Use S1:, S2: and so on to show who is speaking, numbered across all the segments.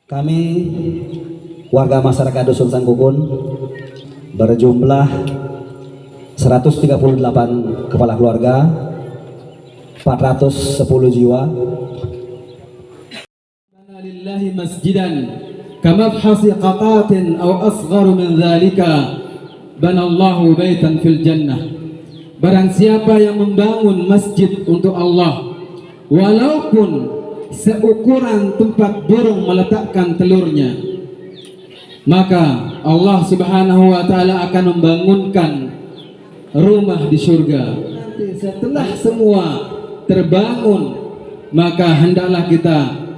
S1: Kami warga masyarakat Dusun Sangkukun berjumlah 138 kepala keluarga, 410 jiwa.
S2: Lillahi masjidan kamabhasi qatatin aw asgharu min dzalika banallahu baitan fil jannah. Barang siapa yang membangun masjid untuk Allah, walaupun seukuran tempat burung meletakkan telurnya, maka Allah Subhanahu wa taala akan membangunkan rumah di surga. Nanti setelah semua terbangun, maka hendaklah kita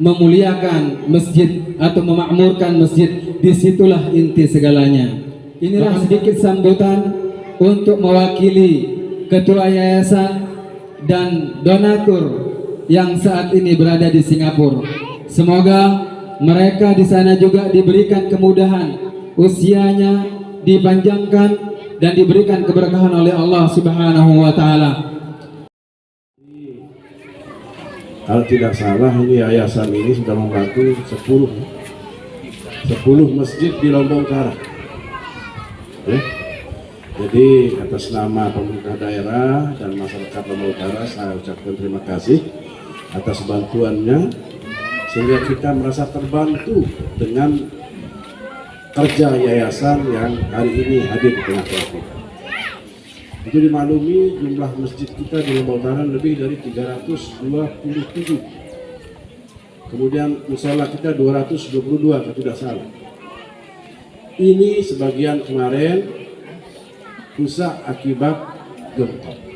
S2: memuliakan masjid atau memakmurkan masjid. Disitulah inti segalanya. Inilah sedikit sambutan untuk mewakili ketua yayasan dan donatur yang saat ini berada di Singapura. Semoga mereka di sana juga diberikan kemudahan, usianya dipanjangkan dan diberikan keberkahan oleh Allah Subhanahu wa taala.
S3: Kalau tidak salah ini yayasan ini sudah membantu 10 masjid di Lombok Utara. Jadi atas nama pemerintah daerah dan masyarakat Lombok Utara saya ucapkan terima kasih atas bantuannya, sehingga kita merasa terbantu dengan kerja yayasan yang hari ini hadir di tengah-tengah kita. Itu dimaklumi jumlah masjid kita di Lombok Utara lebih dari 327. Kemudian musala kita 222 kalau tidak salah. Ini sebagian kemarin rusak akibat gempa.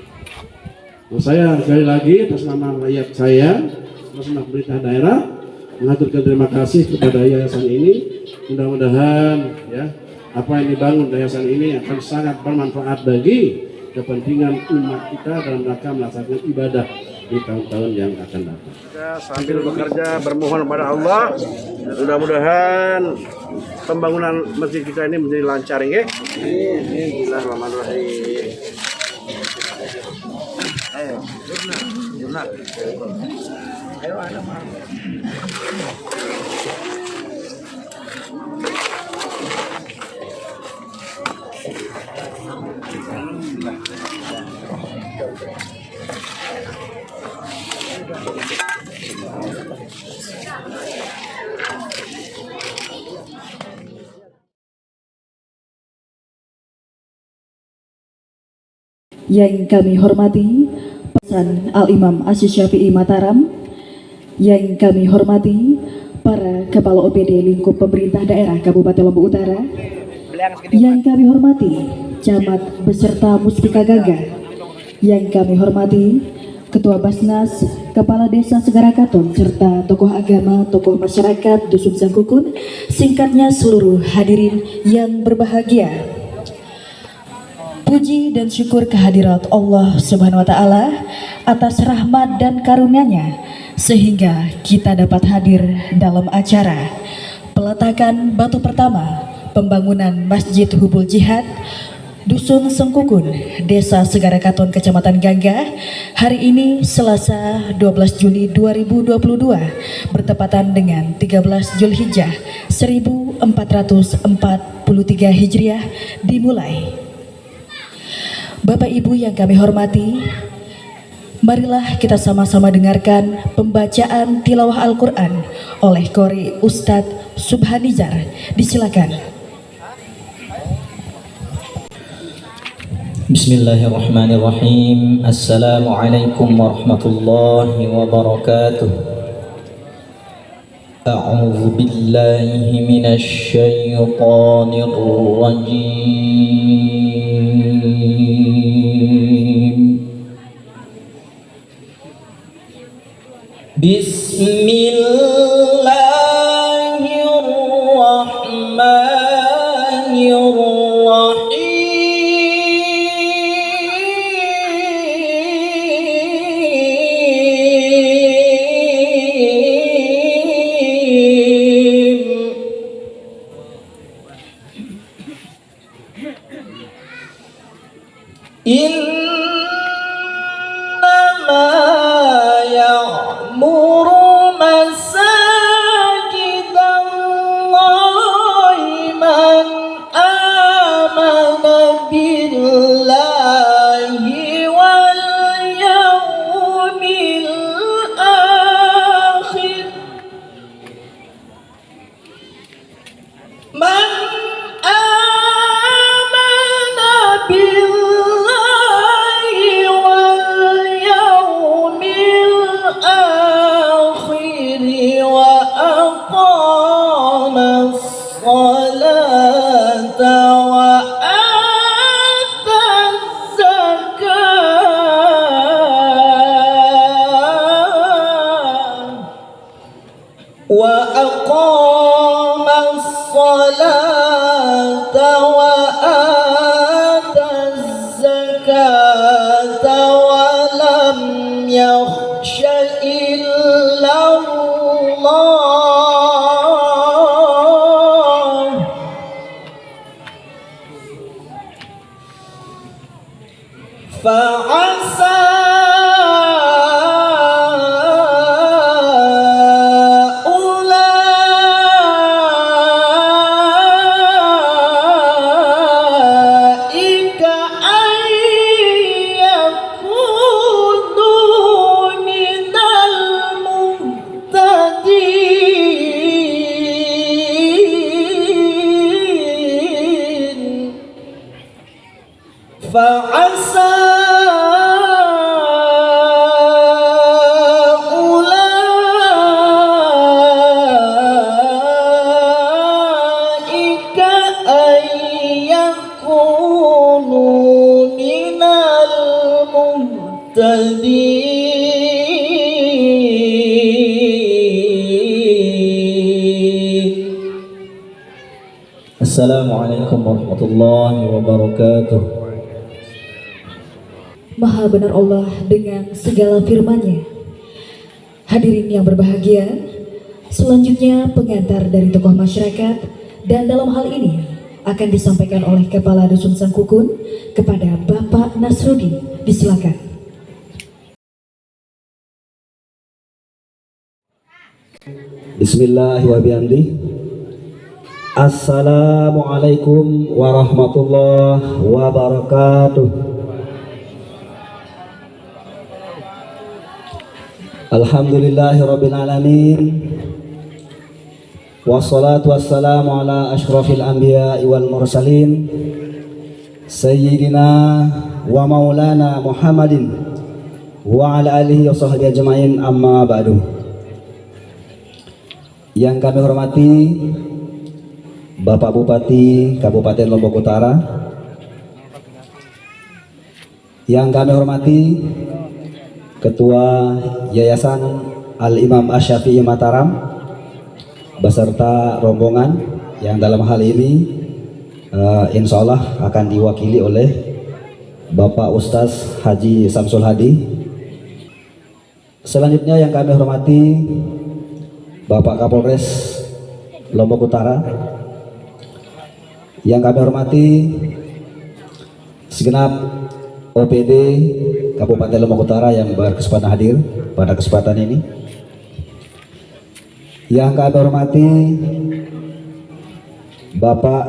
S3: Nah, saya sekali lagi atas nama rakyat saya, atas nama pemerintah daerah, mengaturkan terima kasih kepada yayasan ini. Mudah-mudahan ya apa yang dibangun yayasan ini akan sangat bermanfaat bagi kepentingan umat kita dalam rangka melaksanakan ibadah di tahun-tahun yang akan datang. Kita sambil bekerja bermohon kepada Allah, mudah-mudahan pembangunan masjid kita ini menjadi lancar ya. Bismillahirrahmanirrahim. Ayo, jurnal. Ayo ada Pak.
S4: Yang kami hormati Pesan Al-Imam Asy-Syafi'i Mataram, yang kami hormati para Kepala OPD lingkup pemerintah daerah Kabupaten Lombok Utara, yang kami hormati Camat beserta Muspika Gagah, yang kami hormati Ketua Basnas, Kepala Desa Segarakaton, serta tokoh agama, tokoh masyarakat Dusun Sangkukun, singkatnya seluruh hadirin yang berbahagia. Puji dan syukur kehadirat Allah Subhanahu wa taala atas rahmat dan karunia-Nya sehingga kita dapat hadir dalam acara peletakan batu pertama pembangunan Masjid Hubul Jihad Dusun Sangkukun, Desa Segarakaton, Kecamatan Gangga, hari ini Selasa 12 Juli 2022 bertepatan dengan 13 Zulhijjah 1443 Hijriah dimulai. Bapak Ibu yang kami hormati, marilah kita sama-sama dengarkan pembacaan tilawah Al-Quran oleh Qori Ustadz Subhanizar. Disilakan.
S5: Bismillahirrahmanirrahim. Assalamualaikum warahmatullahi wabarakatuh. A'udzu billahi minasy syaithanir rajim. Innama ya'muru masajid الصلاة وآتى الزكاة ولم يخش إلا الله فعسى أولئك أن يكونوا من المهتدين فعسى أولئك أن يكونوا من المهتدين. السلام عليكم ورحمة الله وبركاته.
S4: Maha benar Allah dengan segala firman-Nya. Hadirin yang berbahagia, selanjutnya pengantar dari tokoh masyarakat dan dalam hal ini akan disampaikan oleh Kepala Dusun Sangkukun kepada Bapak Nasrudin. Disilakan.
S1: Bismillahirrahmanirrahim. Assalamualaikum warahmatullahi wabarakatuh. Alhamdulillahirabbil alamin. Wassalatu wassalamu ala asyrafil anbiya'i wal mursalin sayyidina wa maulana Muhammadin wa ala alihi wa sahbihi ajmain, amma ba'du. Yang kami hormati Bapak Bupati Kabupaten Lombok Utara, yang kami hormati Ketua Yayasan Al-Imam Asy-Syafi'i Mataram beserta rombongan yang dalam hal ini insya Allah akan diwakili oleh Bapak Ustaz Haji Samsul Hadi. Selanjutnya yang kami hormati Bapak Kapolres Lombok Utara, yang kami hormati segenap OPD Kabupaten Lombok Utara yang berkesempatan hadir pada kesempatan ini, yang kami hormati Bapak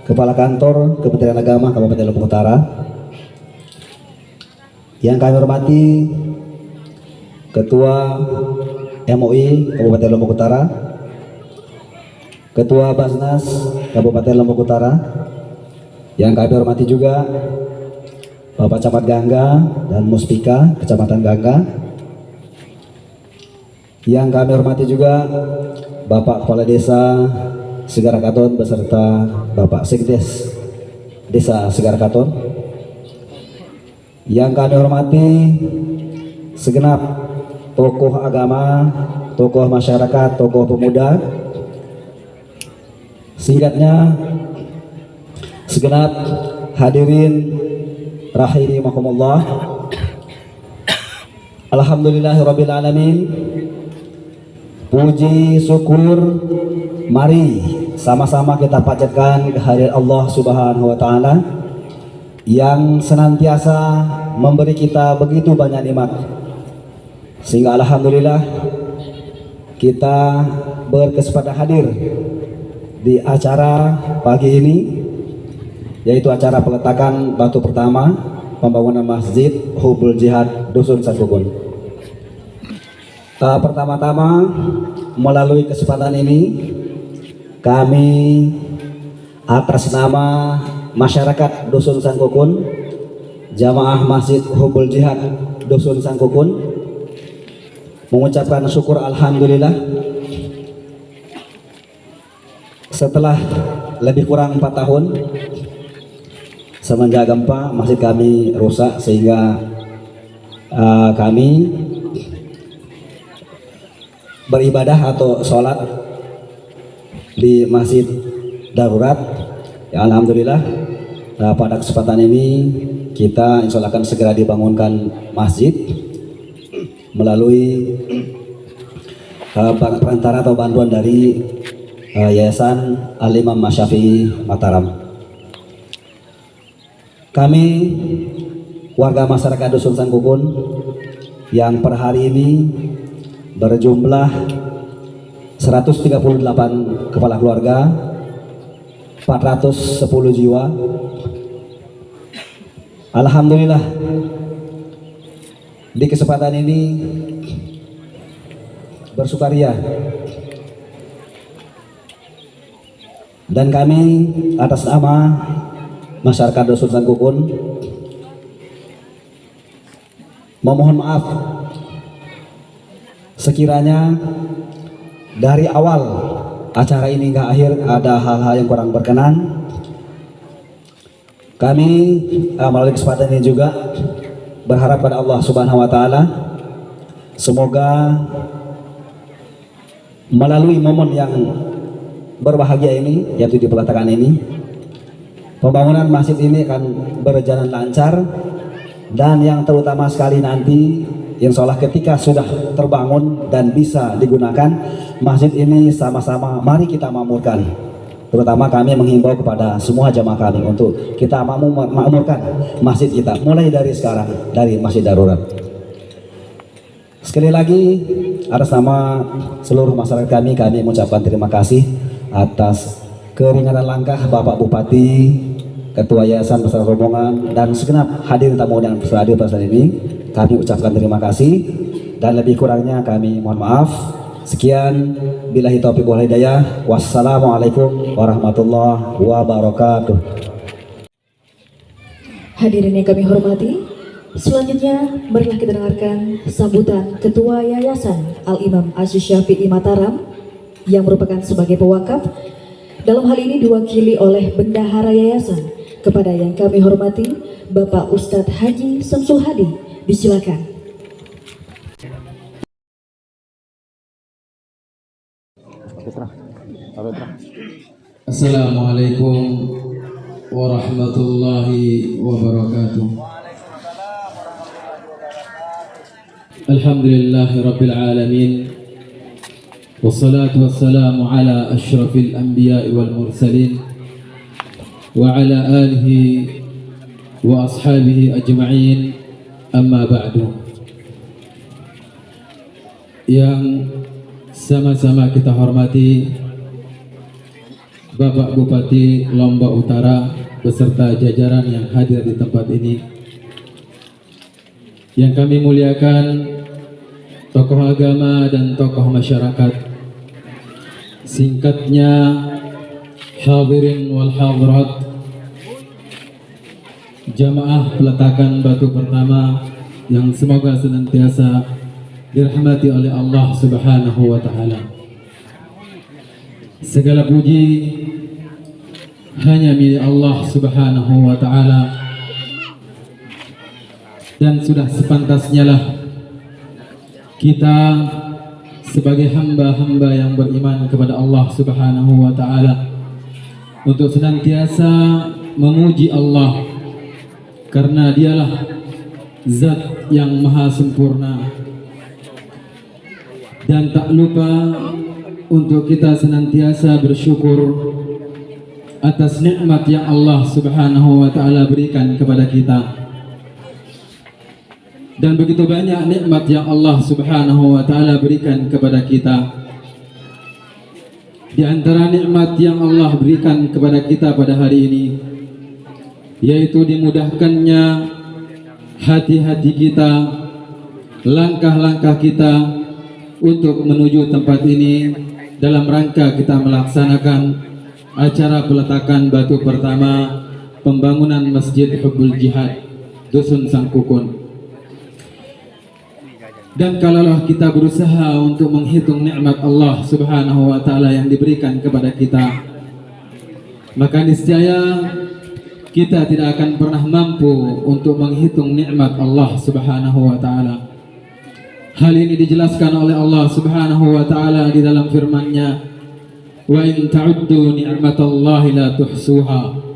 S1: Kepala Kantor Kementerian Agama Kabupaten Lombok Utara, yang kami hormati Ketua MUI Kabupaten Lombok Utara, Ketua Basnas Kabupaten Lombok Utara, yang kami hormati juga Bapak Camat Gangga dan Muspika Kecamatan Gangga, yang kami hormati juga Bapak Kepala Desa Segara Katon beserta Bapak Sekdes Desa Segara Katon, yang kami hormati segenap tokoh agama, tokoh masyarakat, tokoh pemuda, singkatnya segenap hadirin rahimakumullah. Alhamdulillahirabbil alamin. Puji syukur mari sama-sama kita panjatkan kehadirat Allah Subhanahu wa taala yang senantiasa memberi kita begitu banyak nikmat, sehingga alhamdulillah kita berkesempatan hadir di acara pagi ini, yaitu acara peletakan batu pertama pembangunan Masjid Hubbul Jihad Dusun Sangkukun. Pertama-tama melalui kesempatan ini kami atas nama masyarakat Dusun Sangkukun, Jamaah Masjid Hubbul Jihad Dusun Sangkukun, mengucapkan syukur alhamdulillah setelah lebih kurang 4 tahun semenjak gempa masjid kami rusak, sehingga kami beribadah atau sholat di Masjid Darurat. Ya, alhamdulillah pada kesempatan ini kita insya Allah akan segera dibangunkan masjid melalui perantara atau bantuan dari Yayasan Al-Imam Asy-Syafi'i Mataram. Kami warga masyarakat Dusun Sangkukun yang per hari ini berjumlah 138 kepala keluarga, 410 jiwa. Alhamdulillah di kesempatan ini bersukaria dan kami atas nama masyarakat Dusun Sangkukun memohon maaf sekiranya dari awal acara ini hingga akhir ada hal-hal yang kurang berkenan. Kami melalui kesempatan ini juga berharap pada Allah Subhanahu wa taala semoga melalui momen yang berbahagia ini, yaitu di peletakan ini, pembangunan masjid ini akan berjalan lancar, dan yang terutama sekali nanti insya Allah ketika sudah terbangun dan bisa digunakan masjid ini, sama-sama mari kita makmurkan. Terutama kami menghimbau kepada semua jamaah kami untuk kita makmurkan masjid kita mulai dari sekarang, dari Masjid Darurat. Sekali lagi atas nama seluruh masyarakat kami mengucapkan terima kasih atas keringanan langkah Bapak Bupati, Ketua Yayasan beserta rombongan, dan segenap hadirin tamu yang berhadir pada saat ini. Kami ucapkan terima kasih dan lebih kurangnya kami mohon maaf. Sekian, billahi taufiq wal hidayah. Wassalamualaikum warahmatullahi wabarakatuh.
S4: Hadirin yang kami hormati, selanjutnya marilah kita dengarkan sambutan Ketua Yayasan Al-Imam Asy-Syafi'i Mataram yang merupakan sebagai pewakaf. Dalam hal ini diwakili oleh Bendahara Yayasan. Kepada yang kami hormati Bapak Ustadz Haji Samsul Hadi, disilakan.
S2: Assalamualaikum warahmatullahi wabarakatuh. Alhamdulillahi rabbil alamin. Wassalatu wassalamu ala asyrafil anbiya'i wal mursalin wa ala alihi wa ashabihi ajma'in, amma ba'du. Yang sama-sama kita hormati Bapak Bupati Lombok Utara beserta jajaran yang hadir di tempat ini, yang kami muliakan tokoh agama dan tokoh masyarakat, singkatnya hadirin wal hadirat, jamaah peletakan batu pertama yang semoga senantiasa dirahmati oleh Allah Subhanahu wa taala. Segala puji hanya milik Allah Subhanahu wa taala, dan sudah sepantasnya lah kita sebagai hamba-hamba yang beriman kepada Allah Subhanahu wa taala untuk senantiasa memuji Allah, karena dialah zat yang maha sempurna. Dan tak lupa untuk kita senantiasa bersyukur atas nikmat yang Allah Subhanahu wa taala berikan kepada kita. Dan begitu banyak nikmat yang Allah Subhanahu wa taala berikan kepada kita. Di antara nikmat yang Allah berikan kepada kita pada hari ini, yaitu dimudahkannya hati-hati kita, langkah-langkah kita untuk menuju tempat ini dalam rangka kita melaksanakan acara peletakan batu pertama pembangunan Masjid Hubbul Jihad Dusun Sangkukun. Dan kalaulah kita berusaha untuk menghitung nikmat Allah Subhanahu wa taala yang diberikan kepada kita, maka niscaya kita tidak akan pernah mampu untuk menghitung nikmat Allah Subhanahu wa taala. Hal ini dijelaskan oleh Allah Subhanahu wa taala di dalam firman-Nya, Wa in ta'uddu ni'matallahi la tuhsuha.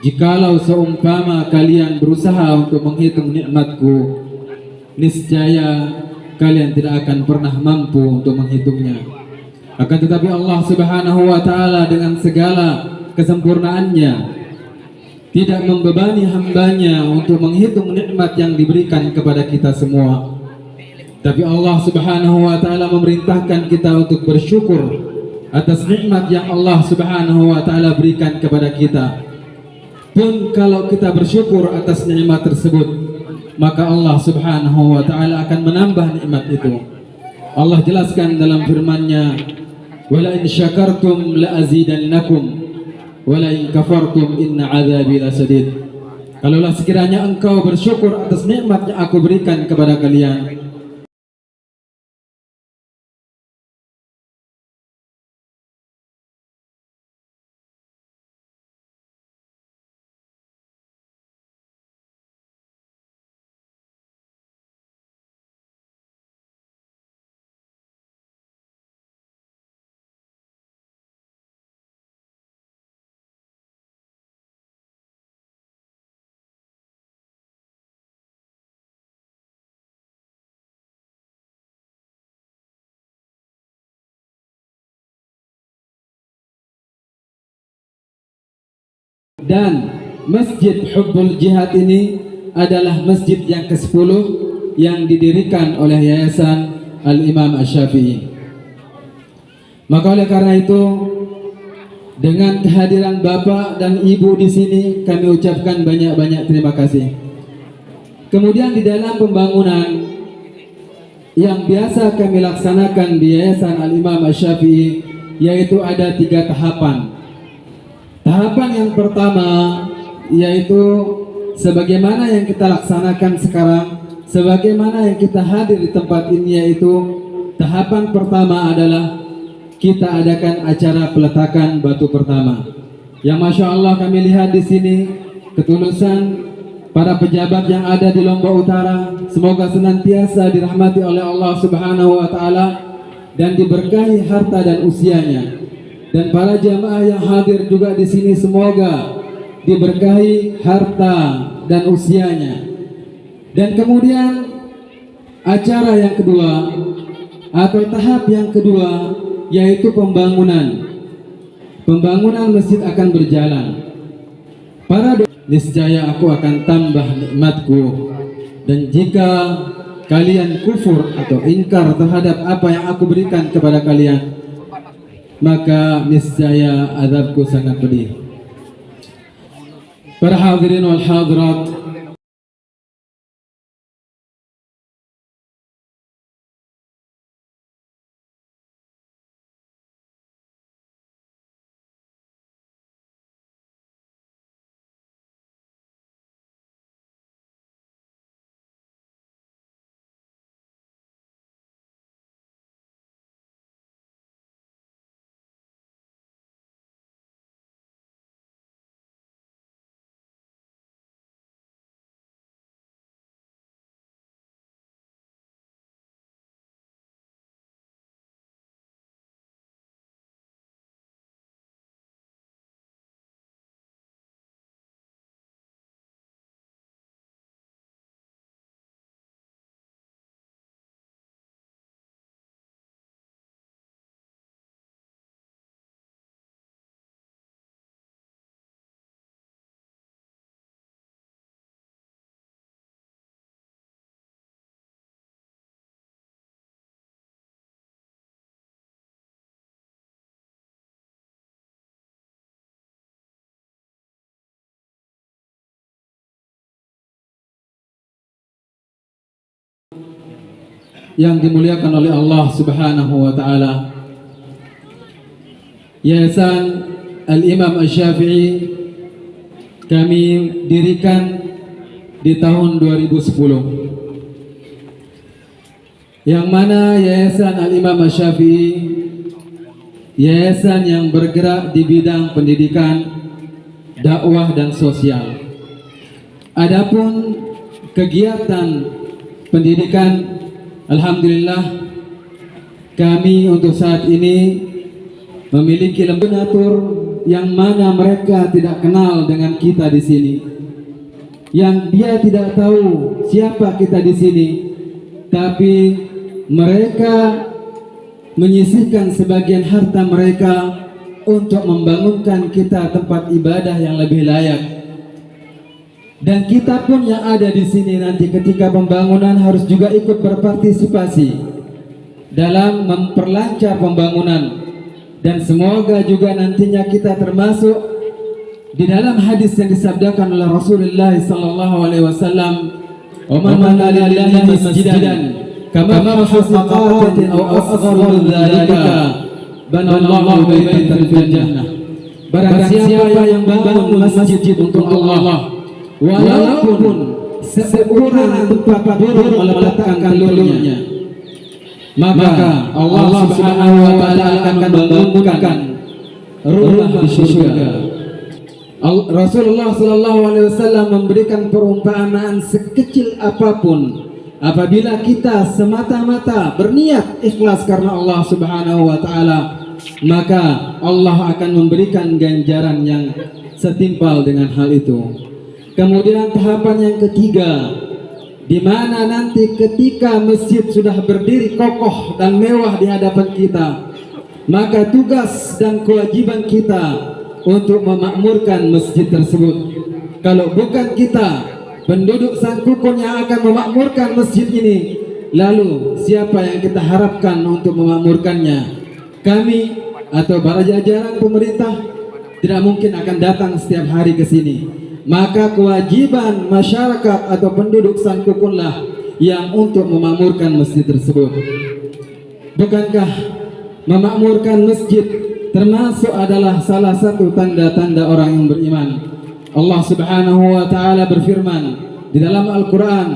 S2: Jikalau seumpama kalian berusaha untuk menghitung nikmatku, niscaya kalian tidak akan pernah mampu untuk menghitungnya. Akan tetapi Allah Subhanahu wa taala dengan segala kesempurnaannya tidak membebani hambanya untuk menghitung nikmat yang diberikan kepada kita semua. Tapi Allah Subhanahu wa taala memerintahkan kita untuk bersyukur atas nikmat yang Allah Subhanahu wa taala berikan kepada kita. Pun kalau kita bersyukur atas nikmat tersebut, maka Allah Subhanahu wa taala akan menambah nikmat itu. Allah jelaskan dalam firman-Nya, "Wala in syakartum la azidannakum wa la in kafartum inna 'adzabi lasadid." Kalaulah sekiranya engkau bersyukur atas nikmat yang aku berikan kepada kalian, dan Masjid Hubbul Jihad ini adalah masjid yang ke-10 yang didirikan oleh Yayasan Al-Imam Asy-Syafi'i. Maka oleh karena itu, dengan kehadiran Bapak dan Ibu di sini, kami ucapkan banyak-banyak terima kasih. Kemudian di dalam pembangunan yang biasa kami laksanakan di Yayasan Al-Imam Asy-Syafi'i, yaitu ada 3 tahapan. Tahapan yang pertama yaitu sebagaimana yang kita laksanakan sekarang, sebagaimana yang kita hadir di tempat ini, yaitu tahapan pertama adalah kita adakan acara peletakan batu pertama. Yang Masya Allah kami lihat di sini ketulusan para pejabat yang ada di Lombok Utara, semoga senantiasa dirahmati oleh Allah Subhanahu wa taala dan diberkahi harta dan usianya. Dan para jamaah yang hadir juga di sini semoga diberkahi harta dan usianya. Dan kemudian acara yang kedua atau tahap yang kedua yaitu pembangunan. Pembangunan masjid akan berjalan. Niscaya aku akan tambah nikmatku, dan jika kalian kufur atau ingkar terhadap apa yang aku berikan kepada kalian, maka niscaya azabku sangat pedih. Para hadirin wal hadirat, yang dimuliakan oleh Allah Subhanahu wa taala, Yayasan Al-Imam Asy-Syafi'i kami dirikan di tahun 2010, yang mana Yayasan Al-Imam Asy-Syafi'i yayasan yang bergerak di bidang pendidikan, dakwah dan sosial. Adapun kegiatan pendidikan, alhamdulillah kami untuk saat ini memiliki lembatur yang mana mereka tidak kenal dengan kita di sini, yang dia tidak tahu siapa kita di sini, tapi mereka menyisihkan sebagian harta mereka untuk membangunkan kita tempat ibadah yang lebih layak. Dan kita pun yang ada di sini nanti ketika pembangunan harus juga ikut berpartisipasi dalam memperlancar pembangunan. Dan semoga juga nantinya kita termasuk di dalam hadis yang disabdakan oleh Rasulullah sallallahu alaihi wasallam, "Wa man bana lillahi masjidan kama fasaqatin aw asghara min dzalika banallahu baitan fil jannah." Barang siapa yang bangun masjid untuk Allah, walaupun seukuran tempat burung meletakkan telurnya, maka Allah Subhanahu wa taala akan membangunkan rumah di surga. Rasulullah sallallahu alaihi wasallam memberikan perumpamaan sekecil apapun, apabila kita semata-mata berniat ikhlas karena Allah Subhanahu wa taala, maka Allah akan memberikan ganjaran yang setimpal dengan hal itu. Kemudian tahapan yang ketiga, di mana nanti ketika masjid sudah berdiri kokoh dan mewah di hadapan kita, maka tugas dan kewajiban kita untuk memakmurkan masjid tersebut. Kalau bukan kita, penduduk Sangkukun yang akan memakmurkan masjid ini, lalu siapa yang kita harapkan untuk memakmurkannya? Kami atau para jajaran pemerintah tidak mungkin akan datang setiap hari ke sini. Maka kewajiban masyarakat atau penduduk Sangkukunlah yang untuk memakmurkan masjid tersebut. Bukankah memakmurkan masjid termasuk adalah salah satu tanda-tanda orang yang beriman? Allah Subhanahu wa taala berfirman di dalam Al-Qur'an,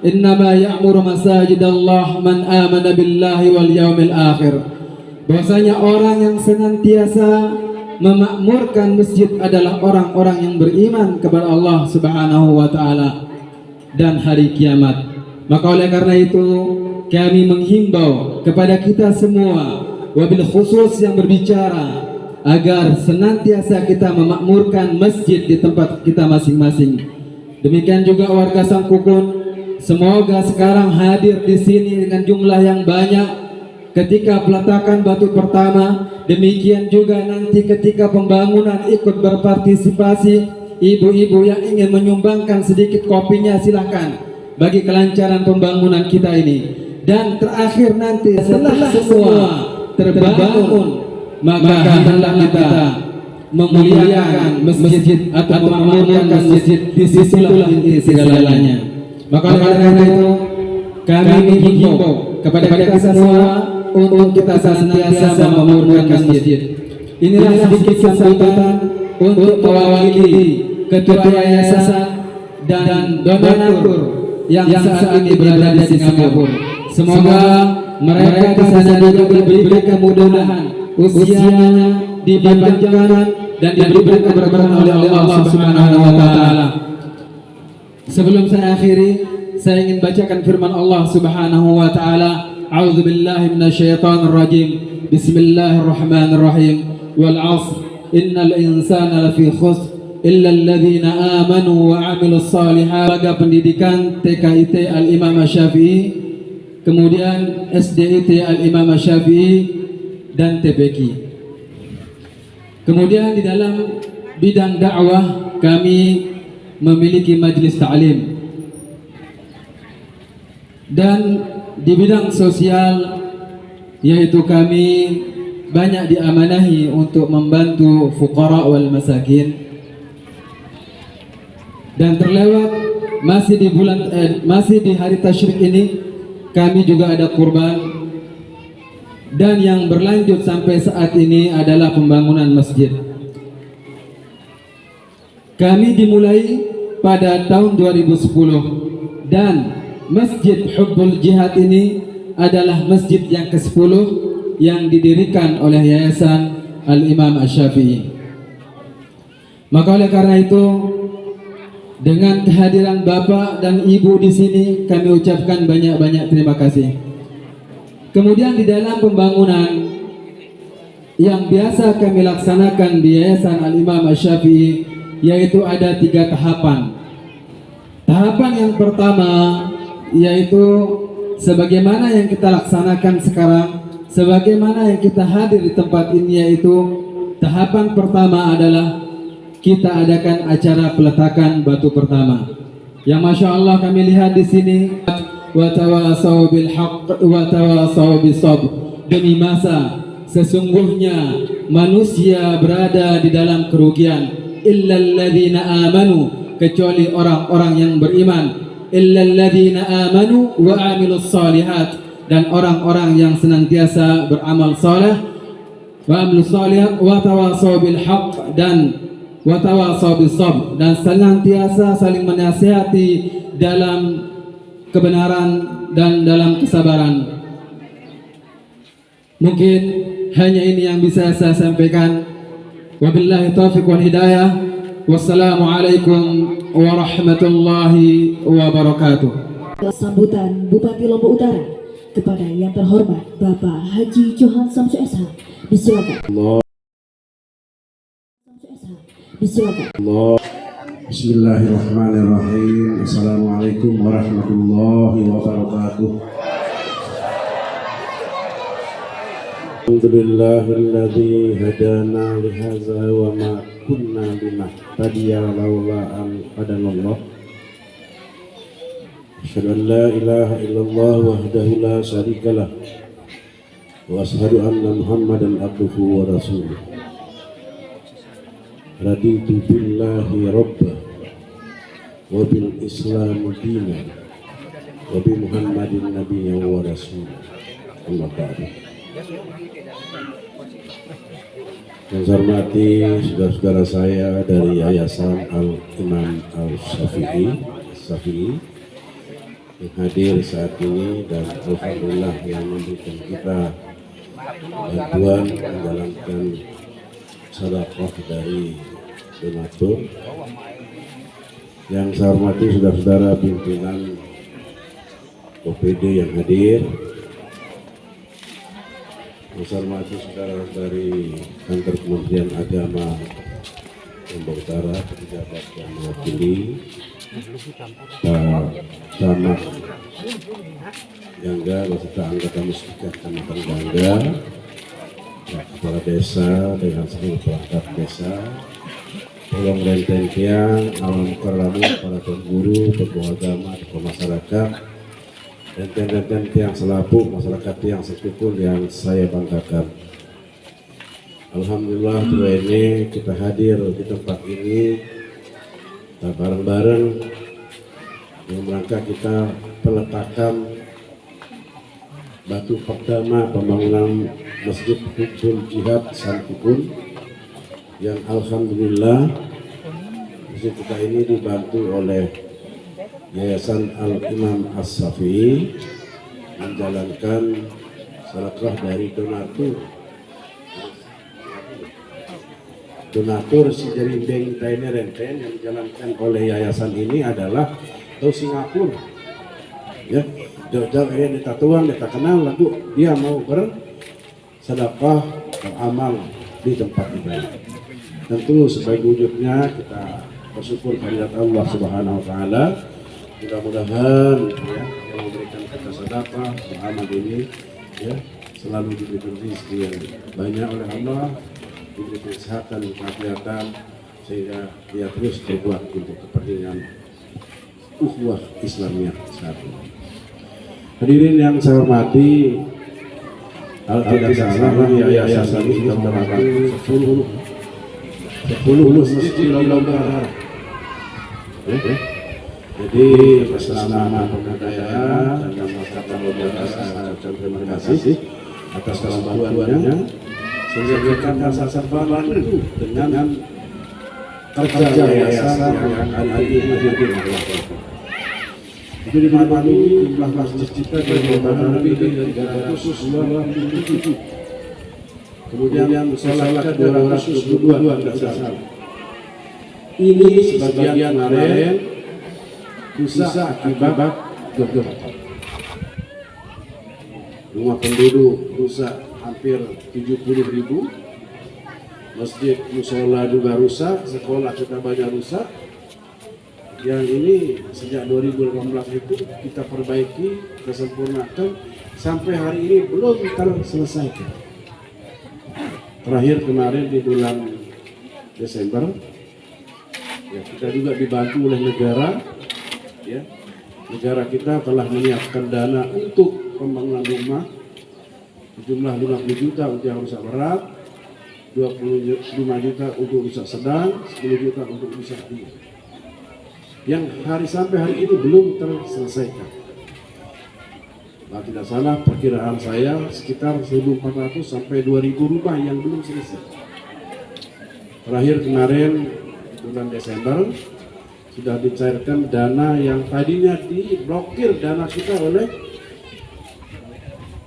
S2: "Innama ya'muru masajidallah man amana billahi wal yaumil akhir." Bahwasanya orang yang senantiasa memakmurkan masjid adalah orang-orang yang beriman kepada Allah Subhanahu wa taala dan hari kiamat. Maka oleh karena itu kami menghimbau kepada kita semua, wabil khusus yang berbicara, agar senantiasa kita memakmurkan masjid di tempat kita masing-masing. Demikian juga warga Sangkukun, semoga sekarang hadir di sini dengan jumlah yang banyak ketika peletakan batu pertama. Demikian juga nanti ketika pembangunan ikut berpartisipasi. Ibu-ibu yang ingin menyumbangkan sedikit kopinya silahkan, bagi kelancaran pembangunan kita ini. Dan terakhir nanti setelah semua terbangun, maka hendaklah kita memuliakan masjid atau memakmurkan masjid. Disitulah inti segalanya. Maka karena itu kami menghimbau kepada kita semua untuk kita senantiasa memakmurkan masjid. Inilah sedikit sambutan untuk mewakili ketua yayasan dan donatur yang saat ini berada di Singapura. Semoga mereka di sana juga diberikan kemudahan, usianya dipanjangkan dan diberikan keberkahan oleh Allah Subhanahu wa taala. Sebelum saya akhiri, saya ingin bacakan firman Allah Subhanahu wa taala. A'udzu billahi minasyaitonir rajim. Bismillahirrahmanirrahim. Wal 'ashr innal insana lafi khusr illa alladhina amanu wa 'amilus shalihat. Lembaga pendidikan TKIT Al-Imam Asy-Syafi'i, kemudian SDIT Al-Imam Asy-Syafi'i dan TPQ. Kemudian di dalam bidang dakwah kami memiliki majelis ta'lim. Dan di bidang sosial, yaitu kami banyak diamanahi untuk membantu fuqara wal masakin. Dan terlewat masih di hari tasyrik ini kami juga ada kurban. Dan yang berlanjut sampai saat ini adalah pembangunan masjid. Kami dimulai pada tahun 2010 dan Masjid Hubbul Jihad ini adalah masjid yang ke-10 yang didirikan oleh Yayasan Al-Imam Asy-Syafi'i. Maka oleh karena itu, dengan kehadiran Bapak dan Ibu di sini, kami ucapkan banyak-banyak terima kasih. Kemudian di dalam pembangunan yang biasa kami laksanakan di Yayasan Al-Imam Asy-Syafi'i, yaitu ada 3 tahapan. Tahapan yang pertama yaitu sebagaimana yang kita laksanakan sekarang, sebagaimana yang kita hadir di tempat ini, yaitu tahapan pertama adalah kita adakan acara peletakan batu pertama. Yang Masya Allah kami lihat di sini, wa tawasau bil haqq wa tawasau bis sabr. Demi masa sesungguhnya manusia berada di dalam kerugian, illal ladzina amanu, kecuali orang-orang yang beriman, illal ladzina amanu wa amilus shalihat, dan orang-orang yang senantiasa beramal saleh, wa amilus shalihat wa tawasau bil haqq, dan wa tawasau bis sabr, dan senantiasa saling menasihati dalam kebenaran dan dalam kesabaran. Mungkin hanya ini yang bisa saya sampaikan. Wabillahi taufiq wal hidayah. Wassalamualaikum warahmatullahi wabarakatuh.
S4: Sambutan Bupati Lombok Utara kepada yang terhormat Bapak Haji Johan Samsu SH. Disilakan. Disilakan.
S3: Bismillahirrahmanirrahim. Assalamualaikum warahmatullahi wabarakatuh. Alhamdulillahilladzi hadana lihadza wa ma kunna linahtadiya laula an hadanallah. Asyhadu an la ilaha illallah wahdahu la syarikalah wa asyhadu anna Muhammadan abduhu wa rasuluh. Raditu billahi rabbah wa bil islam dinan wa bi Muhammadin nabiyyan wa rasulah. Allah ta'ala. Yang saya hormati saudara-saudara saya dari Yayasan Al-Imam Asy-Syafi'i yang hadir saat ini, dan alhamdulillah yang memberikan kita bantuan menjalankan sedekah dari donatur. Yang saya hormati saudara-saudara pimpinan OPD yang hadir, yang saya hormati saudara dari kantor Kementerian Agama Lombok Utara, pejabat yang mewakili, Pak Camat Gangga beserta anggota Musbika Kecamatan Gangga, Pak Kepala Desa dengan seluruh perangkat desa, tolong renteng tiang, alam keramu, para guru, tokoh agama, tokoh masyarakat, renten-renten tiang selapu, masyarakat tiang sekupul yang saya banggakan. Alhamdulillah juga ini kita hadir di tempat ini, kita bareng-bareng dalam rangka kita peletakan batu pertama pembangunan Masjid Hubul Jihad Sampikun, yang alhamdulillah masjid kita ini dibantu oleh Yayasan Al-Imam Asy-Syafi'i menjalankan sedekah dari donatur si dari Beng Taine Renten yang dijalankan oleh yayasan ini adalah tahu Singapura, ya jauh-jauh ini kita tuang kita kenal, lalu dia mau bersedekah beramal di tempat ini. Tentu sebagai wujudnya kita bersyukur kehadirat Allah Subhanahu Wa Taala. Mudah-mudahan ya yang memberikan kita sedekah beramal ini ya selalu diberikan rezeki yang banyak oleh Allah, diberikan kesehatan dan kegiatan, sehingga dia terus berbuat untuk kepentingan ukhuwah Islamiyah saat ini. Hadirin yang saya hormati, tidak salah yayasan ini sudah melakukan 10 masjid di Lombok Utara. Jadi atas nama pemerintah daerah dan masyarakat Lombok Utara saya ucapkan terima kasih atas bantuannya, sehingga kita merasa terbantu dengan kerja yayasan yang hari ini dilakukan. Itu di mana ini jumlah masjid kita bertambah lebih dari 327. Kemudian musola 222 tidak salah. Ini sebagian kemarin rusak akibat gempa. Rumah penduduk rusak hampir 70.000. masjid musola juga rusak, sekolah kita banyak rusak. Yang ini sejak 2018 itu kita perbaiki, kita sempurnakan, sampai hari ini belum terselesaikan. Terakhir kemarin di bulan Desember, ya, kita juga dibantu oleh negara, ya. Negara kita telah menyiapkan dana untuk pembangunan rumah sejumlah 50 juta untuk yang rusak berat, 25 juta untuk rusak sedang, 10 juta untuk rusak ringan. Yang sampai hari ini belum terselesaikan. Nah, tidak salah perkiraan saya sekitar 1.400 sampai 2.000 rumah yang belum selesai. Terakhir kemarin bulan Desember sudah dicairkan dana yang tadinya diblokir dana kita oleh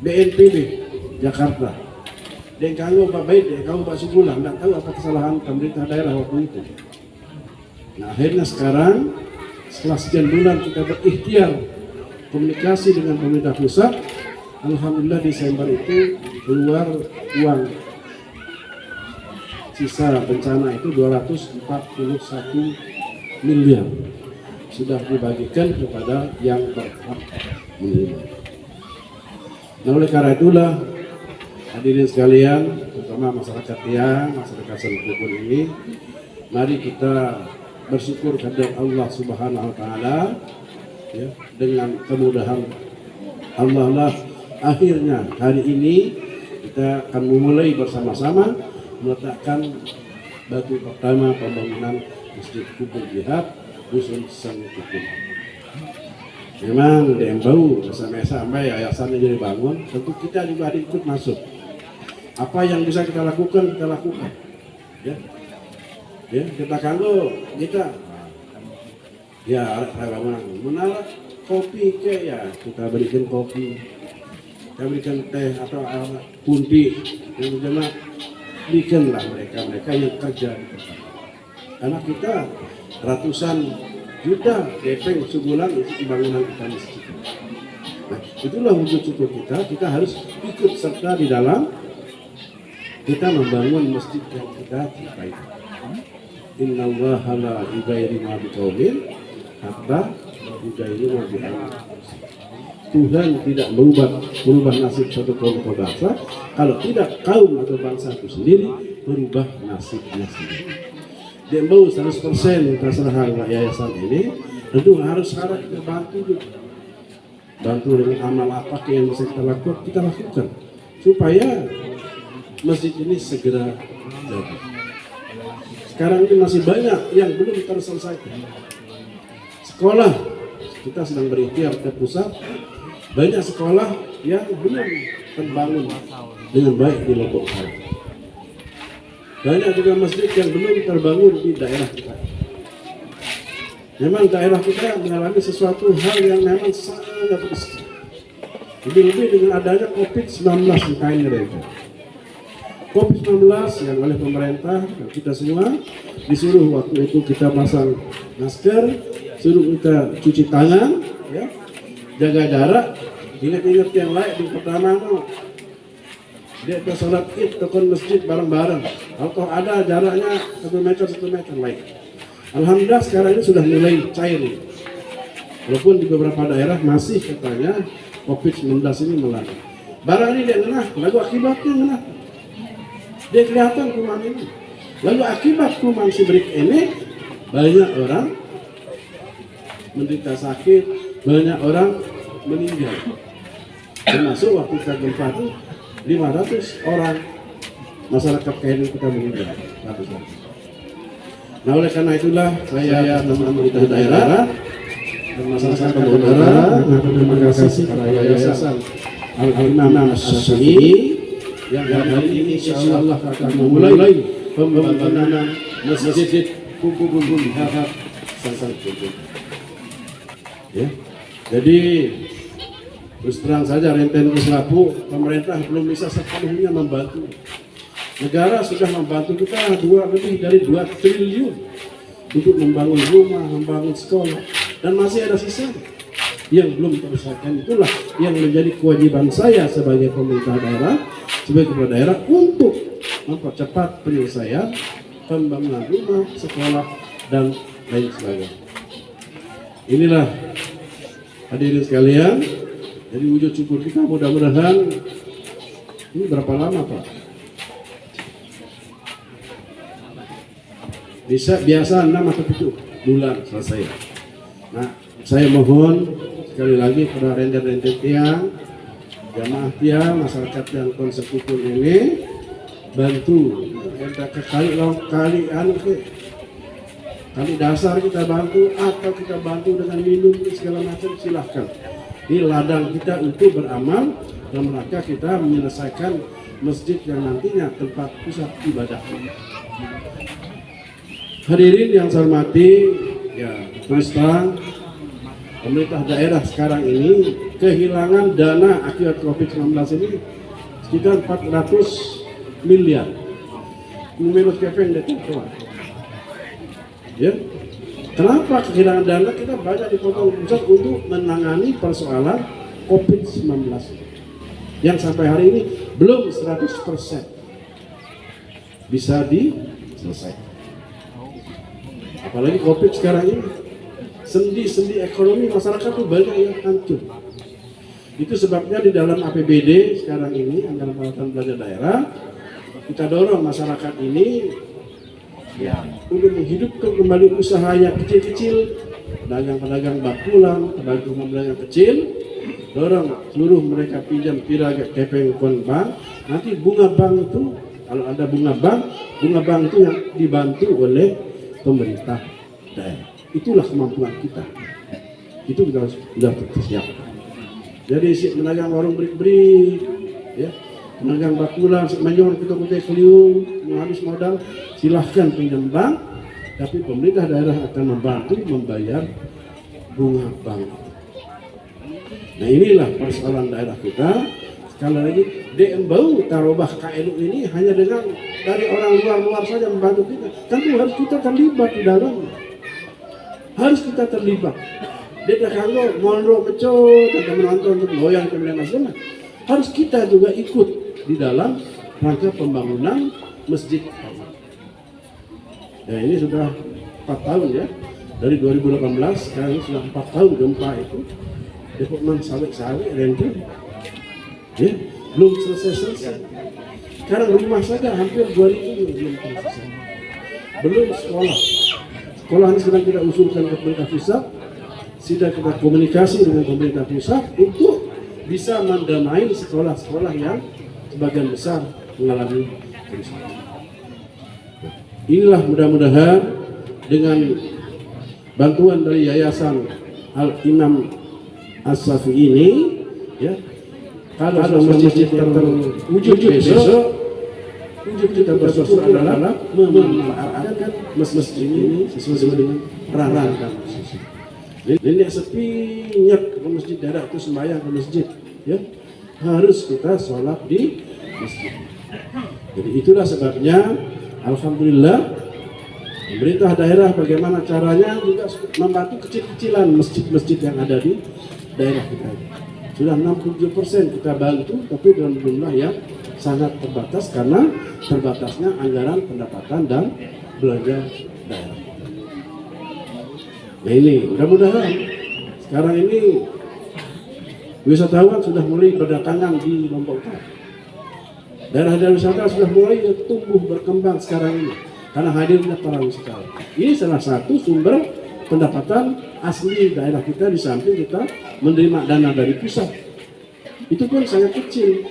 S3: BNPB Jakarta. Dan kalau Pak Baik, kalau Pak Subulang, tidak tahu apa kesalahan pemerintah daerah waktu itu. Nah, akhirnya sekarang setelah sekian bulan kita berikhtiar komunikasi dengan pemerintah pusat, alhamdulillah Desember itu keluar uang sisa bencana itu 241 miliar sudah dibagikan kepada yang berhak menerima. Nah, oleh karena itulah hadirin sekalian, terutama masyarakat Tiang, masyarakat Senukupun ini, mari kita bersyukur kepada Allah Subhanahu Wa Taala, ya, dengan kemudahan Allah lah akhirnya hari ini kita akan memulai bersama-sama meletakkan batu pertama pembangunan Masjid Kubur Jihad Dusun Senukupun. Memang Dembau sampai yayasannya jadi bangun, tentu kita juga ikut masuk. Apa yang bisa kita lakukan, kita lakukan. Ya, ya, kita kanggo kita. Ya, bangunan menara kopi ke ya kita berikan kopi, kita berikan teh atau punti yang berjamaah, berikanlah mereka yang kerja. Karena kita ratusan juta DP sebulan untuk pembangunan kita masjid. Nah, itulah wujud syukur kita. Kita harus ikut serta di dalam kita membangun masjid yang kita cintai. Innallaha la yughayyiru ma biqaumin hatta yughayyiru ma bi anfusihim. Tuhan tidak merubah nasib satu kaum atau bangsa kalau tidak kaum atau bangsa itu sendiri merubah nasibnya sendiri. Dembau 100% terserah yayasan ini, tentu harus kita bantu juga. Bantu dengan amal apa yang bisa kita lakukan supaya masjid ini segera jadi. Sekarang ini masih banyak yang belum terselesaikan. Sekolah kita sedang berikhtiar ke pusat, banyak sekolah yang belum terbangun dengan baik di Lombok Utara. Banyak juga masjid yang belum terbangun di daerah kita. Memang daerah kita mengalami sesuatu hal yang memang sangat besar. Lebih-lebih dengan adanya COVID-19 di kain mereka. COVID-19 yang oleh pemerintah dan kita semua disuruh waktu itu kita pasang masker, suruh kita cuci tangan, ya, jaga jarak, ingat-ingat yang lain di pertama itu. Dia ke sholat id, ke masjid bareng-bareng. Atau ada jaraknya 1 meter lain. Alhamdulillah sekarang ini sudah mulai cair. Walaupun di beberapa daerah masih katanya COVID-19 ini melanda. Barang ini dia ngenah, lalu akibatnya ngenah. Dia kelihatan kuman ini. Lalu akibat kuman sibrik ini, banyak orang menderita sakit, banyak orang meninggal. Termasuk waktu kita gempa itu 500 orang masyarakat KNU kita meninggal. Nah, oleh karena itulah saya teman-teman di daerah dan masyarakat Utara terima kasih kepada Yayasan Al-Imam Asy-Syafi'i yang hari ini insyaallah akan memulai pembangunan Masjid Kubur Jihad Senukupun. Ya. Jadi terus terang saja Renten Kuslapu, pemerintah belum bisa sepenuhnya membantu. Negara sudah membantu kita lebih dari 2 triliun untuk membangun rumah, membangun sekolah, dan masih ada sisa yang belum terselesaikan. Itulah yang menjadi kewajiban saya sebagai pemerintah daerah, sebagai kepala daerah untuk mempercepat penyelesaian pembangunan rumah, sekolah, dan lain sebagainya. Inilah hadirin sekalian, jadi wujud syukur kita mudah-mudahan ini berapa lama Pak? Bisa biasa 6 atau 7 bulan selesai. Nah, saya mohon sekali lagi pada rentet-rentet tiang, jamaah tiang, masyarakat yang konsekupun ini bantu. Kita ke kali dasar kita bantu atau kita bantu dengan minum segala macam, silahkan. Ini ladang kita untuk beramal dalam rangka kita menyelesaikan masjid yang nantinya tempat pusat ibadah. Hadirin yang saya hormati, ya terus terang pemerintah daerah sekarang ini kehilangan dana akibat COVID-19 ini sekitar 400 miliar. Menurut KPN itu, ya. Kenapa kehilangan dana? Kita banyak dipotong pusat untuk menangani persoalan COVID-19 yang sampai hari ini belum 100% bisa diselesaikan. Apalagi COVID sekarang ini, sendi-sendi ekonomi masyarakat itu banyak yang hancur. Itu sebabnya di dalam APBD sekarang ini, anggaran pendapatan belanja daerah, kita dorong masyarakat ini ya untuk menghidupkan kembali usaha yang kecil-kecil, pedagang-pedagang bakulan, pedagang-pedagang kecil, dorong seluruh mereka pinjam piraga kepeng bank. Nanti bunga bank itu, kalau ada bunga bank itu yang dibantu oleh pemerintah daerah. Itulah kemampuan kita. Itu kita sudah siap. Jadi si pedagang warung break-break, ya, pedagang bakulan, menyor kita keliung, menghabis modal, silahkan pinjam bank, tapi pemerintah daerah akan membantu membayar bunga bank. Nah inilah persoalan daerah kita. Sekali lagi, DMBU Tarobah KLU ini hanya dengan dari orang luar saja membantu kita. Tentu harus kita terlibat di dalamnya. Harus kita terlibat. Dia kalau monro pecot, atau menonton untuk goyang kemudian nasional, harus kita juga ikut di dalam rangka pembangunan masjid. Ya ini sudah 4 tahun ya, dari 2018 sekarang sudah 4 tahun gempa itu. Depok Man sawit-sawit rentu, ya belum selesai. Sekarang rumah saja hampir 2.000 belum selesai. Belum sekolah. Sekolah ini sedang kita usulkan ke pemerintah pusat, sudah kita komunikasi dengan pemerintah pusat untuk bisa mendamai sekolah-sekolah yang sebagian besar mengalami kerusakan. Inilah mudah-mudahan dengan bantuan dari Yayasan Al-Imam As-Safi ini, ya, kalau masjid terwujud besok, wujud kita bersyukur adalah memanfaatkan masjid ini sesuai dengan peranan kami. Jadi sepinya ke masjid daerah itu sembahyang ke masjid, ya, harus kita sholat di masjid. Jadi itulah sebabnya, alhamdulillah, pemerintah daerah bagaimana caranya juga membantu kecil-kecilan masjid-masjid yang ada di daerah kita. Sudah 67% kita bantu, tapi dalam jumlah yang sangat terbatas karena terbatasnya anggaran pendapatan dan belanja daerah. Nah ini mudah-mudahan sekarang ini wisatawan sudah mulai berdatangan di Lombok Utara. Daerah-daerah wisata sudah mulai tumbuh berkembang sekarang ini karena hadirnya para wisatawan. Ini salah satu sumber pendapatan asli daerah kita, di samping kita menerima dana dari pusat. Itu pun sangat kecil.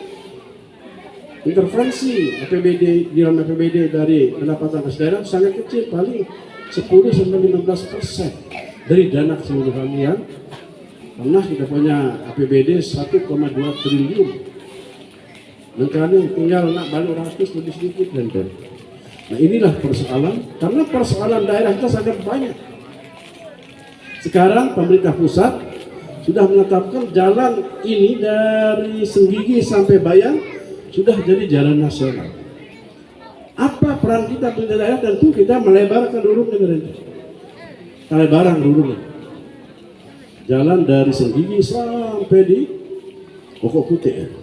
S3: Intervensi APBD di dalam APBD dari pendapatan daerah sangat kecil, paling 10-15% dari dana keseluruhan yang pernah kita punya APBD 1,2 triliun. Sekarang tinggal nak balik 100 lebih sedikit dan. Nah inilah persoalan, karena persoalan daerah kita sangat banyak. Sekarang pemerintah pusat sudah menetapkan jalan ini dari Senggigi sampai Bayang sudah jadi jalan nasional. Apa peran kita pemerintah daerah? Tentu kita melebarkan rurungnya dari lebaran rurungnya. Jalan dari Senggigi sampai di Pokok Putih.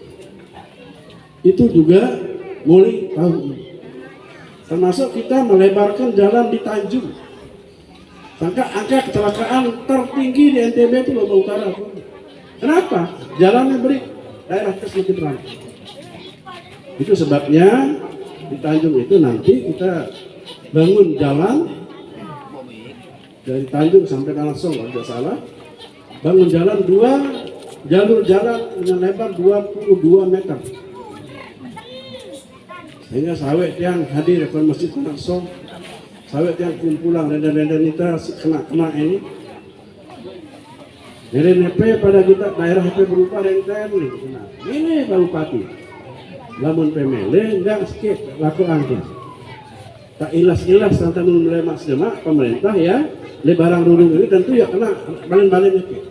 S3: Itu juga mulai tahun ini. termasuk kita melebarkan jalan di Tanjung. Angka kecelakaan tertinggi di NTB itu Lombok Utara. Kenapa? Jalannya berik, daerah semakin rawan. Itu sebabnya di Tanjung itu nanti kita bangun jalan dari Tanjung sampai Langsung, kalau tidak salah, bangun jalan jalur jalan dengan lebar 22 meter. Sehingga sawit yang hadir ke Masjid Langsung, sawit yang kumpulan dan kita kena ini. RNP pada kita daerah HP berupa renten nih. Nah, ini Pak Bupati. Lamun PML enggak skip laku angka. Tak ilas-ilas tentang mulai maksudnya pemerintah ya, lebaran dulu ini tentu ya kena balen-balen itu.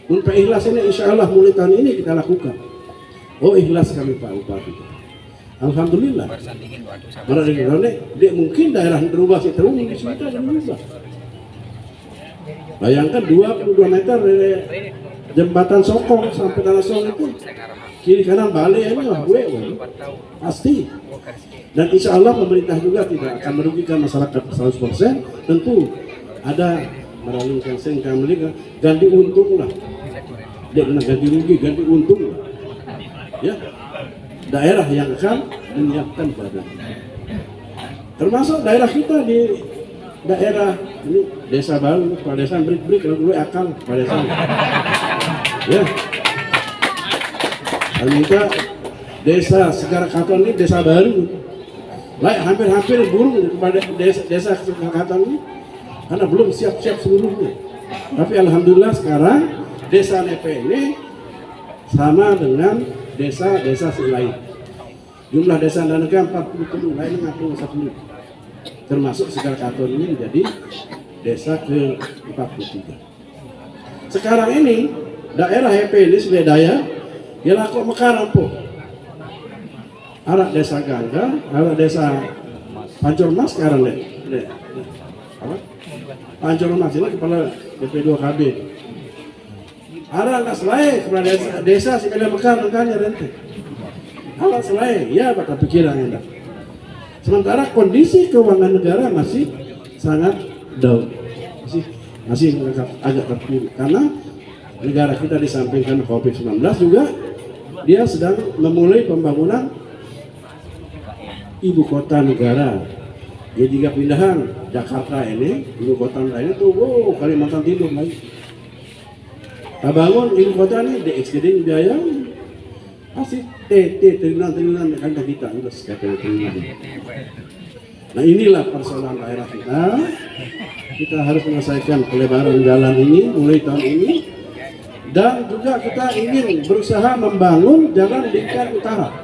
S3: Untuk ikhlas ini insya Allah mulai tahun ini kita lakukan. Oh ikhlas kami Pak Bupati. Alhamdulillah. Dia mungkin daerah berubah sih terus di kita dan berubah. Bayangkan 22 meter dari jembatan Sokong sampai Tanah Song itu kiri kanan balik ini lah gue pasti. Dan insya Allah pemerintah juga tidak akan merugikan masyarakat 100%. Tentu ada melalui konseng kami ganti untung lah. Dia kena ganti rugi, ganti untung lah. Ya, daerah yang akan menyiapkan badan. Termasuk daerah kita di daerah ini desa baru, Pak Desa beri kalau gue akal Pak Desa. Ya. Dan kita desa Segara Katon ini desa baru. Baik hampir burung kepada desa Segara Katon ini karena belum siap-siap seluruhnya. Tapi alhamdulillah sekarang desa Nepe ini sama dengan desa-desa lain. Jumlah desa dan negara 40 lain 51. Termasuk Segara Katon ini menjadi desa ke-43. Sekarang ini daerah HP ini sebagai daya dia laku mekar ampuh. Arah desa Gangga, arah desa Pancur Mas sekarang apa? Pancur Mas ini kepala BP2KB. Arah nggak selai kepala desa sekali mekar makanya rente. Arah selai ya bakal pikiran anda. Sementara kondisi keuangan negara masih sangat down, masih agak terpuruk karena negara kita disampingkan COVID-19 juga dia sedang memulai pembangunan ibu kota negara. Dia juga pindahan Jakarta ini, ibu kota lainnya tuh, Kalimantan Timur lagi. Kita bangun ibu kota ini di exceeding biaya masih triliunan kan kita udah sekitar triliunan. Nah inilah persoalan daerah kita. Kita harus menyelesaikan pelebaran jalan ini mulai tahun ini. Dan juga kita ingin berusaha membangun jalan lingkar utara.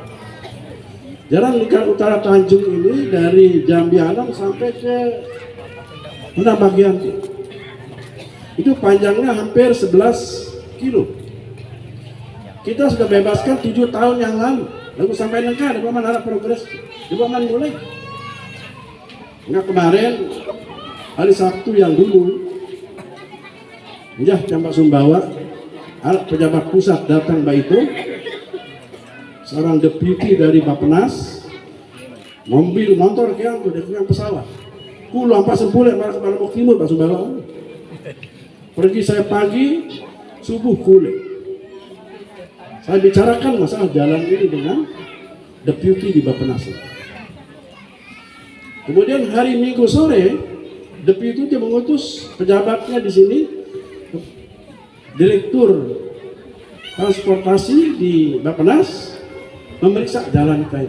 S3: Jalan lingkar utara Tanjung ini dari Jambi Alam sampai ke Bagianti. Itu panjangnya hampir 11 kilo. Kita sudah bebaskan 7 tahun yang lalu. Lalu sampai nengka, ada paman harap progres. Di paman mulai. Nah kemarin hari Sabtu yang dulu, Campak Sumbawa. Pejabat pusat datang Mbak itu, seorang deputi dari Bappenas, mobil motor yang pesawat, kulo ampas sepuluh malah ke Lombok Timur Pak Sumbawa. Pergi saya pagi, subuh kulit. Saya bicarakan masalah jalan ini dengan deputi di Bappenas. Kemudian hari Minggu sore, deputi itu mengutus pejabatnya di sini. Direktur transportasi di Bappenas memeriksa jalan kita.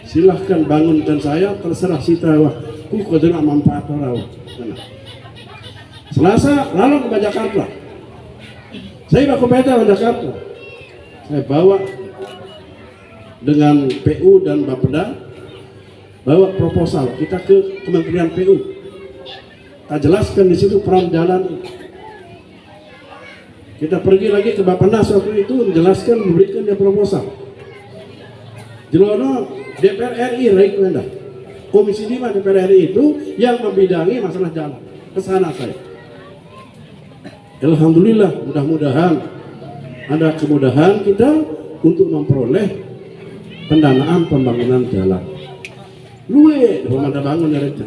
S3: Silahkan bangunkan saya, terserah sita wah, kau tidak manfaat orang. Selasa lalu ke Jakarta. Saya baku peta ke Jakarta. Saya bawa dengan PU dan Bapeda, bawa proposal kita ke Kementerian PU. Kita jelaskan di situ peran jalan ini. Kita pergi lagi ke Bappenas waktu itu menjelaskan, memberikan dia proposal. Jelono DPR RI rekomenda. Komisi 5 DPR RI itu yang membidangi masalah jalan. Kesana saya. Alhamdulillah, mudah-mudahan ada kemudahan kita untuk memperoleh pendanaan pembangunan jalan. luwe pemantau bangun dari itu.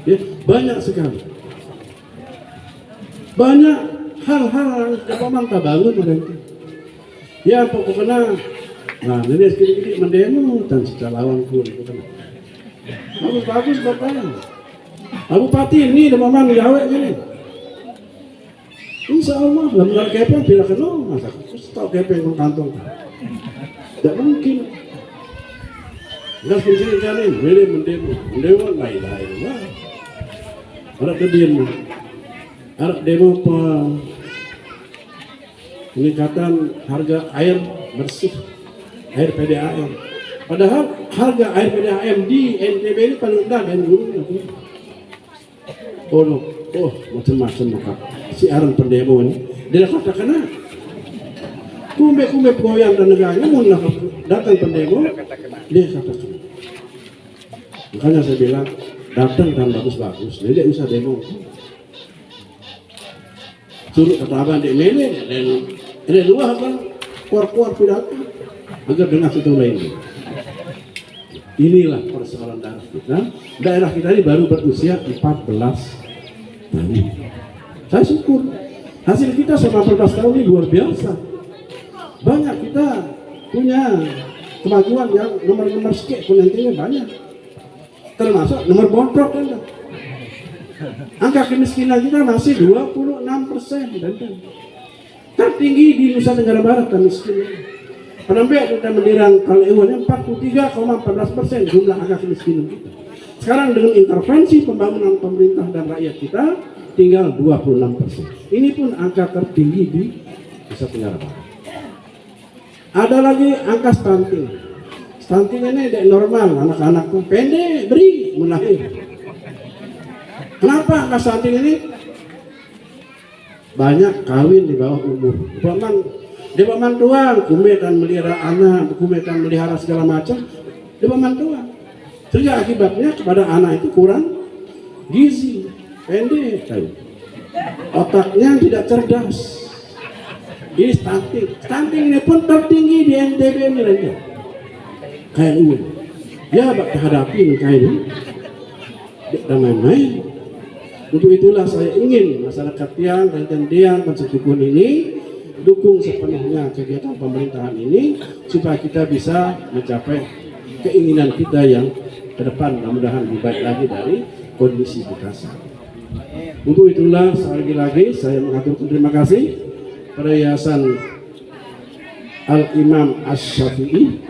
S3: Ya, banyak sekali. Banyak hal-hal yang pemantau bangun dari itu. Ya pokoknya, nah ini sedikit mendemo dan secara lawan pun. Bagus bapaknya. Abu Pati ini udah memang gawe gini. Insya Allah, benar kepeng bila kena masa tahu kepeng kantong. Tidak mungkin. Nggak sendiri kan ini, boleh mendemo lain-lain. Ada kediem, ada demo peningkatan harga air bersih, air PDAM. Padahal harga air PDAM di NTB ini paling rendah dan gunung. Oh, macam-macam maka siaran pendemo ini. Dia katakan, kumbe goyang dan negaranya mau datang pendemo, dia katakan. Makanya saya bilang datang dan bagus-bagus, jadi usah demo. Suruh kata abang di mana dan ada dua kan keluar pidato agar dengar situ lain. Inilah persoalan daerah kita. Daerah kita ini baru berusia 14 tahun. Saya syukur hasil kita selama 14 tahun ini luar biasa. Banyak kita punya kemajuan yang nomor skip pun nantinya banyak. Termasuk nomor bontrok kan. Angka kemiskinan kita masih 26%. Tertinggi di Nusa Tenggara Barat kemiskinan. Penambah kita mendirang Kalewan 43,14% jumlah angka kemiskinan kita. Sekarang dengan intervensi pembangunan pemerintah dan rakyat kita tinggal 26%. Ini pun angka tertinggi di Nusa Tenggara Barat. Ada lagi angka stunting. Stunting ini tidak normal, anak-anak pun pendek, beri, melahir. Kenapa angka stunting ini? Banyak kawin di bawah umur. Di paman doang, kumetan melihara anak, kumetan melihara segala macam, di paman doang. Sehingga akibatnya kepada anak itu kurang gizi, pendek, otaknya tidak cerdas. Ini stunting. Stunting ini pun tertinggi di NTB ini saja. Kayak ini. Ya, bak hadapi kayak ini. Tidak main-main. Untuk itulah saya ingin masyarakat Tiang dan Tendian dan Setukun ini dukung sepenuhnya kegiatan pemerintahan ini supaya kita bisa mencapai keinginan kita yang ke depan mudah-mudahan lebih baik lagi dari kondisi kita saat ini. Untuk itulah sekali lagi saya mengaturkan terima kasih pada Yayasan Al-Imam Asy-Syafi'i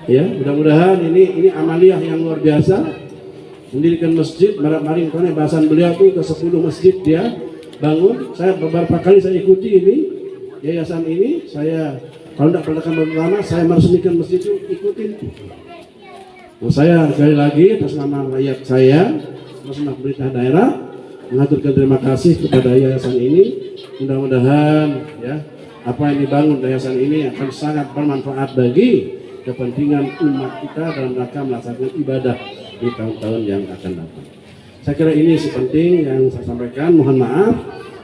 S3: ya, mudah-mudahan ini amaliyah yang luar biasa. Mendirikan masjid, kemarin bahasan beliau tuh ke 10 masjid dia bangun. Saya beberapa kali saya ikuti ini yayasan ini. Saya kalau tidak pernah pertama saya meresmikan masjid itu ikutin. Nah, saya sekali lagi atas nama rakyat saya, atas nama pemerintah daerah mengaturkan terima kasih kepada yayasan ini. Mudah-mudahan ya apa yang dibangun yayasan ini akan sangat bermanfaat bagi kepentingan umat kita dalam rangka melaksanakan ibadah di tahun-tahun yang akan datang. Saya kira ini sepenting yang saya sampaikan. Mohon maaf.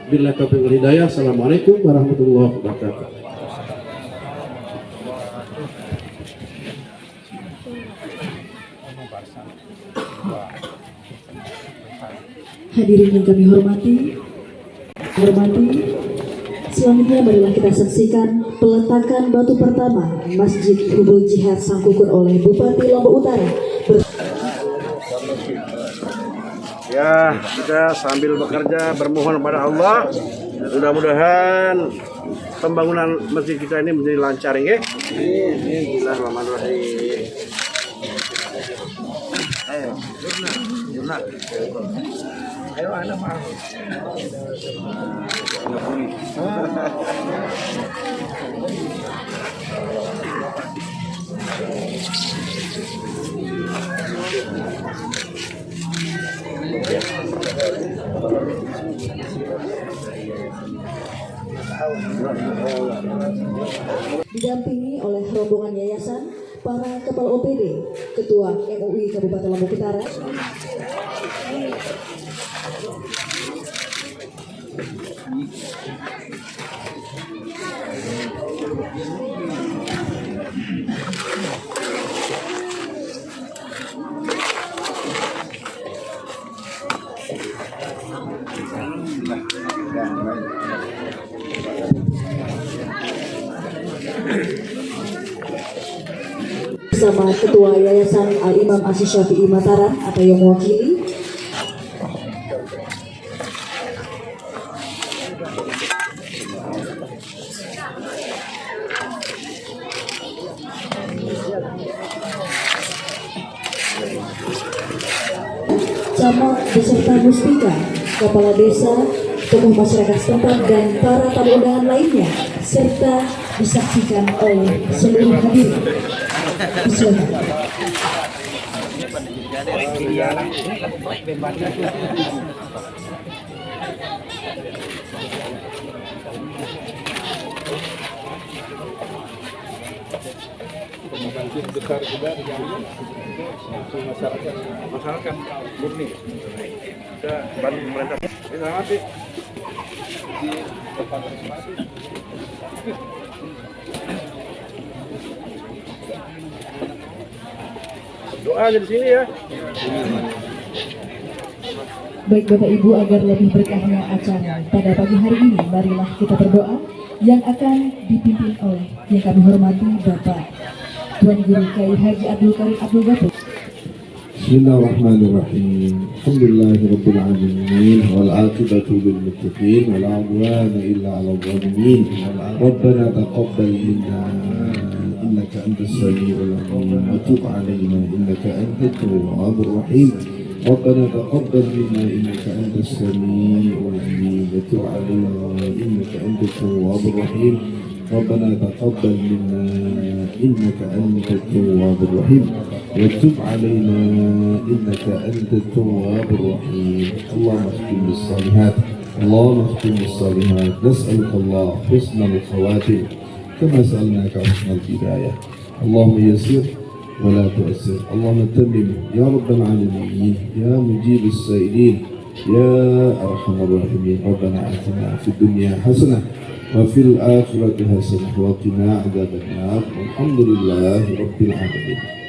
S3: Billahi taufiq wal hidayah. Assalamualaikum warahmatullahi wabarakatuh.
S4: Hadirin yang kami hormati, selanjutnya marilah kita saksikan peletakan batu pertama Masjid Hubul Jihad Sangkukun oleh Bupati Lombok Utara.
S3: Ya, kita sambil bekerja bermohon kepada Allah, mudah-mudahan pembangunan masjid kita ini menjadi lancar ya. Bismillahirrahmanirrahim. Ayo, jurnal. Ayo, ada Pak.
S4: Didampingi oleh rombongan yayasan, para kepala OPD, Ketua MUI Kabupaten Lombok Utara, bersama Ketua Yayasan Al-Imam Asy-Syafi'i Mataram atau yang mewakili. Camat beserta Muspika, Kepala Desa, tokoh masyarakat setempat dan para tamu undangan lainnya serta disaksikan oleh seluruh hadirin. Silakan.
S6: besar juga masyarakat murni kita bantu pemerintah sama sih di tempat masing-masing. Doa aja di sini ya.
S4: Baik Bapak Ibu, agar lebih berkahnya acara pada pagi hari ini, marilah kita berdoa yang akan dipimpin oleh yang kami hormati Bapak Tuan Guru Kiai Haji Abdul Karim Abdul Ghafur.
S7: Bismillahirrahmanirrahim. Alhamdulillahirabbil alamin wal 'aqibatu lil muttaqin wa la 'udwana illa 'alal zalimin. Rabbana taqabbal minna innaka antas samiul 'alim wa tub 'alaina innaka antat tawwabur rahim. ربنا تقبل منا إنك أنت السميع العليم وتب علينا إنك أنت التواب الرحيم. ربنا تقبل منا إنك أنت التواب الرحيم وتب علينا إنك أنت التواب الرحيم. اللهم اختم بالصالحات اللهم اختم بالصالحات. نسألك الله حسن الخواتم كما سألناك حسن البداية. اللهم يسر ولا تؤسر. اللهم تمم يا رب العالمين يا مجيب السائلين يا أرحم الراحمين. ربنا آتنا في الدنيا حسنة وفي الآخرة حسنة وقنا عذاب النار والحمد لله رب العالمين.